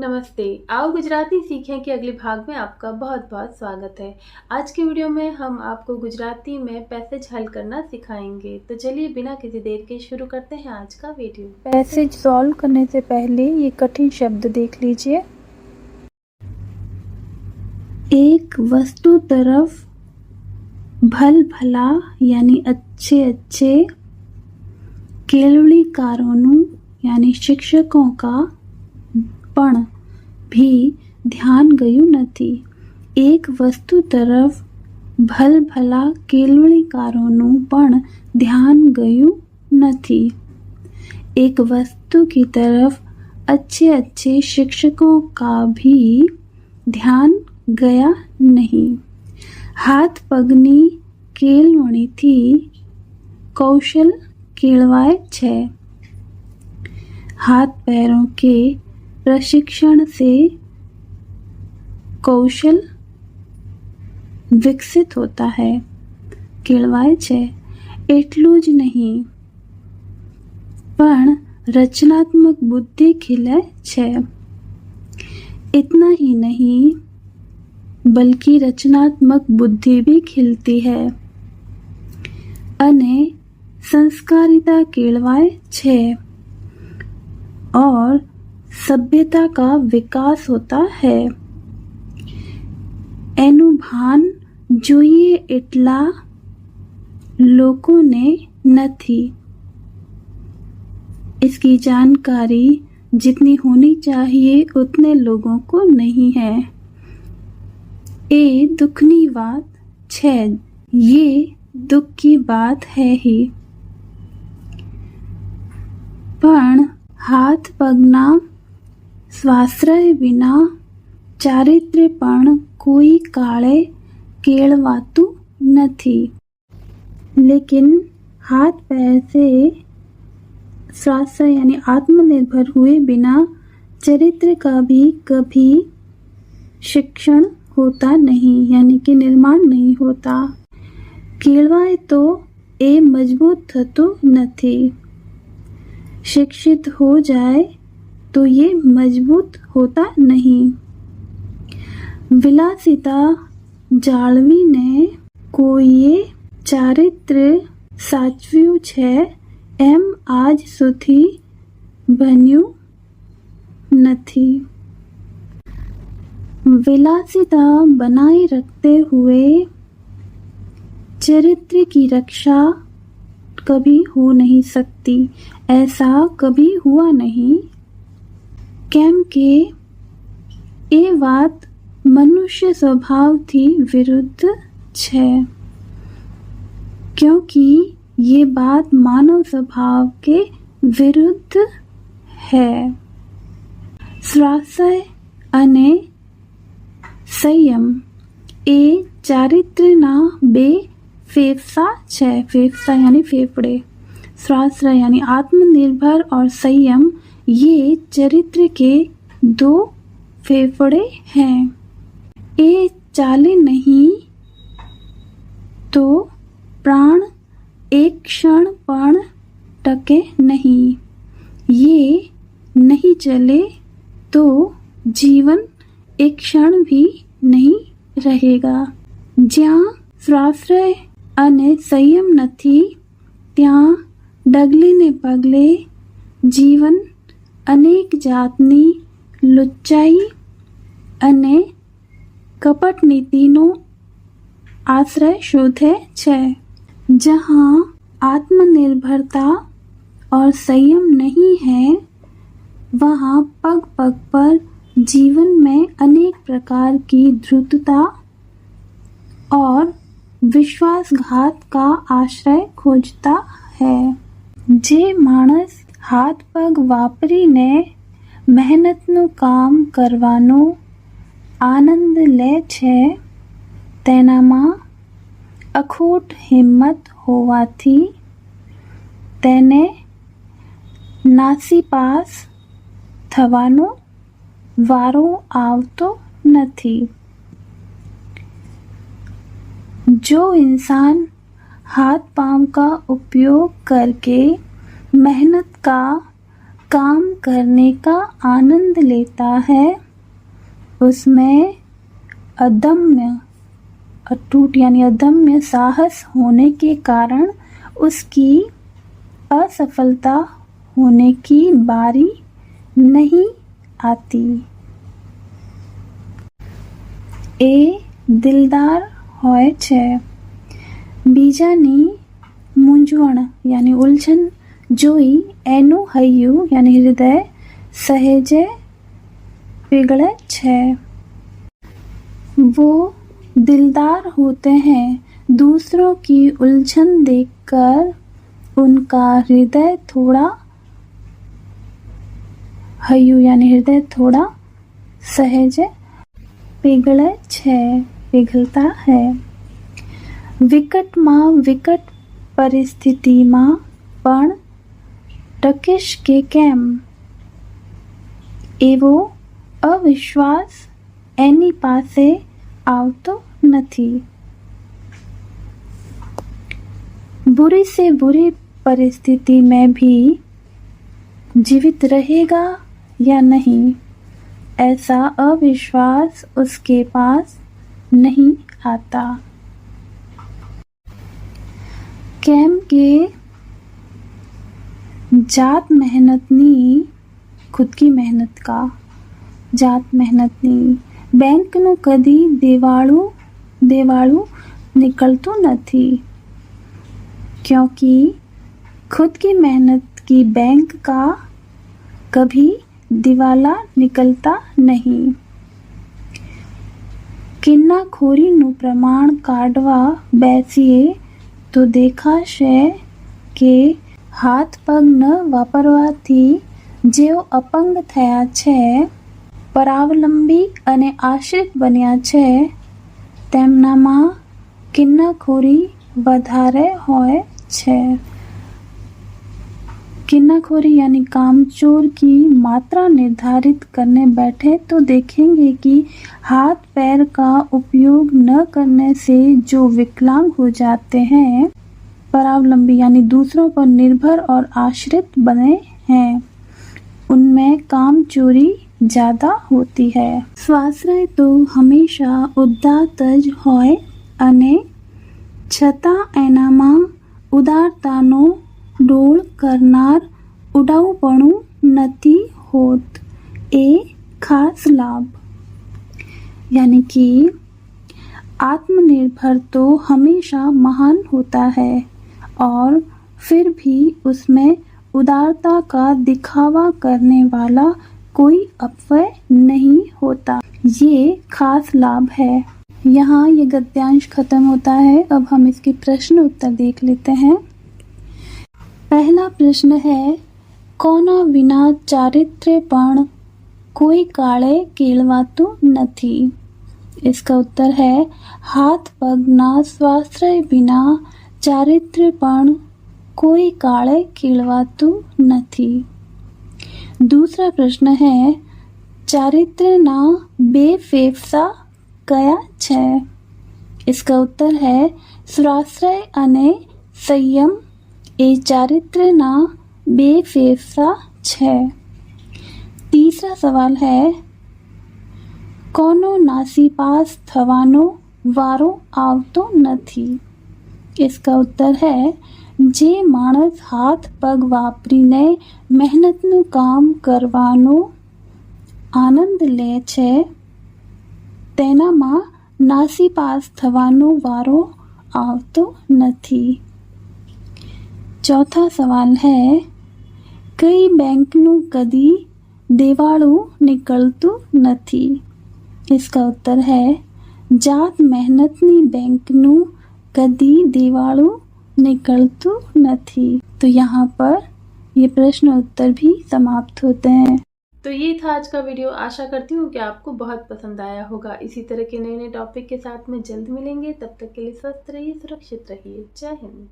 नमस्ते। आओ गुजराती सीखें के अगले भाग में आपका बहुत-बहुत स्वागत है। आज की वीडियो में हम आपको गुजराती में पैसेज हल करना सिखाएंगे। तो चलिए बिना किसी देर के शुरू करते हैं आज का वीडियो। पैसेज सॉल्व करने से पहले ये कठिन शब्द देख लीजिए। एक वस्तु तरफ भल भला यानी अच्छे अच्छे केळवळीकारोનું यानी शिक्षकों का पण भी ध्यान गયું નથી। एक वस्तु तरफ भल भला केळवળીકારોનું પણ ध्यान गયું નથી। एक वस्तु की तरफ अच्छे अच्छे शिक्षकों का भी ध्यान गया नहीं। हाथ पगनी केळવણીથી कौशल केळવાય છે। हाथ पैरों के प्रशिक्षण से कौशल विकसित होता है। केळવાય છે એટલું જ નહીં પણ रचनात्मक बुद्धि खिले छे। इतना ही नहीं बल्कि रचनात्मक बुद्धि भी खिलती है अने संस्कारिता केळવાય छे और सभ्यता का विकास होता है। एनु भान जोईए एटला लोगों ने नहीं। इसकी जानकारी जितनी होनी चाहिए उतने लोगों को नहीं है। ए दुखनी बात छे, ये दुख की बात है ही। पण हाथ पगना स्वाश्रय बिना चारित्र्य पण कोई काळे केळवातु नहीं। लेकिन हाथ पैर से स्वाश्रय यानी आत्मनिर्भर हुए बिना चरित्र का भी कभी शिक्षण होता नहीं, यानी कि निर्माण नहीं होता। केळवाय तो ए मजबूत थतो नहीं। शिक्षित हो जाए तो ये मजबूत होता नहीं। विलासिता जाळवीने कोઈએ चारित्र साचव्યું છે એમ આજ સુધી બન્યું નથી। विलासिता बनाए रखते हुए चरित्र की रक्षा कभी हो नहीं सकती। ऐसा कभी हुआ नहीं। केम के ए बात मनुष्य स्वभाव थी विरुद्ध छे, क्योंकि ये बात मानव स्वभाव के विरुद्ध है। स्वाश्रय अने संयम ए चारित्र्यना बे फेफसा छे। फेफसा यानी फेफड़े। स्वाश्रय यानी आत्मनिर्भर और संयम ये चरित्र के दो फेफड़े हैं। ए चाले नहीं तो प्राण एक क्षण पण टके नहीं। ये नहीं चले तो जीवन एक क्षण भी नहीं रहेगा। ज्यां स्वाश्रय अने संयम नथी त्यां डगले ने पगले जीवन अनेक जातनी लुच्चाई अने कपट नीतिनो आश्रय शोधे छे। जहाँ आत्मनिर्भरता और संयम नहीं है वहाँ पग पग पर जीवन में अनेक प्रकार की ध्रुतता और विश्वासघात का आश्रय खोजता है। जे माणस हाथ पग वापरीने मेहनतનું કામ કરવાનો આનંદ લે છે તેનામાં અખૂટ હિંમત હોવાથી તેને નાસીપાસ થવાનો વારો આવતો નથી। जो इंसान हाथ पांव का उपयोग करके मेहनत का काम करने का आनंद लेता है, उसमें अदम्य अटूट यानी अदम्य साहस होने के कारण उसकी असफलता होने की बारी नहीं आती। ए दिलदार होय छे, बीजानी मूंझवण यानी उलझन जोई एनु हयु यानी हृदय सहेजे पिघले छे। वो दिलदार होते हैं, दूसरों की उलझन देखकर उनका हृदय थोड़ा हयु यानी हृदय थोड़ा सहेजे पिघले छे पिघलता है। विकट मां विकट परिस्थिति मां पण टकीश के केम, एवो अविश्वास एनी पासे आवतो नथी। बुरी से बुरी परिस्थिति में भी जीवित रहेगा या नहीं, ऐसा अविश्वास उसके पास नहीं आता। केम के जात मेहनतनी खुद की मेहनत का जात मेहनतनी બેંકનું કદી દેવાળું निकलતું નથી, क्योंकि खुद की मेहनत की बैंक का कभी दिवाला निकलता नहीं। કિન્નાખોરીનું પ્રમાણ કાઢવા બેસીએ તો દેખાશે કે હાથ પગ ન વાપરવાથી જેઓ અપંગ થયા છે, પરાવલંબી અને આશ્રિત બન્યા છે, તેમનામાં કિન્નાખોરી વધારે હોય છે। किन्नाखोरी यानी कामचोर की मात्रा निर्धारित करने बैठे तो देखेंगे कि हाथ पैर का उपयोग न करने से जो विकलांग हो जाते हैं, परावलंबी यानी दूसरों पर निर्भर और आश्रित बने हैं, उनमें कामचोरी ज्यादा होती है। स्वाश्रय तो हमेशा उदात्त ज होय अने छतां एनामां उदारतानो डोळ करनार उडाऊपणुं नथी होत। ए खास लाभ यानी कि आत्मनिर्भर तो हमेशा महान होता है और फिर भी उसमें उदारता का दिखावा करने वाला कोई अपव्यय नहीं होता, ये खास लाभ है। यहाँ ये गद्यांश खत्म होता है। अब हम इसके प्रश्न उत्तर देख लेते हैं। पहला प्रश्न है, कोना विना चारित्र्य पण कोई काळे केळवातुं नथी। इसका उत्तर है, हाथ पगना स्वाश्रय बिना चारित्र्य पण कोई काळे केळवातुं नथी। दूसरा प्रश्न है, चारित्र्यना बे फेफसा कया छे। इसका उत्तर है, स्वाश्रय अने संयम ए चारित्र्यना बे फेफसा छे। तीसरा सवाल है, कोनो नासीपास थवानो वारो आवतो नथी। इसका उत्तर है, जे माणस हाथ पग वापरीने मेहनतनुं काम करवानो आनंद ले छे, तेनामां नासीपास थवानो वारो आवतो नथी। चौथा सवाल है, कई बैंकनुं कदी देवाळुं निकलतुं नथी। इसका उत्तर है, जात मेहनतनी बैंकनुं कदी देवाळुं निकलतुं नथी। तो यहाँ पर ये प्रश्न उत्तर भी समाप्त होते हैं। तो ये था आज का वीडियो। आशा करती हूँ कि आपको बहुत पसंद आया होगा। इसी तरह के नए नए टॉपिक के साथ में जल्द मिलेंगे। तब तक के लिए स्वस्थ रहिए, सुरक्षित रहिए। जय हिंद।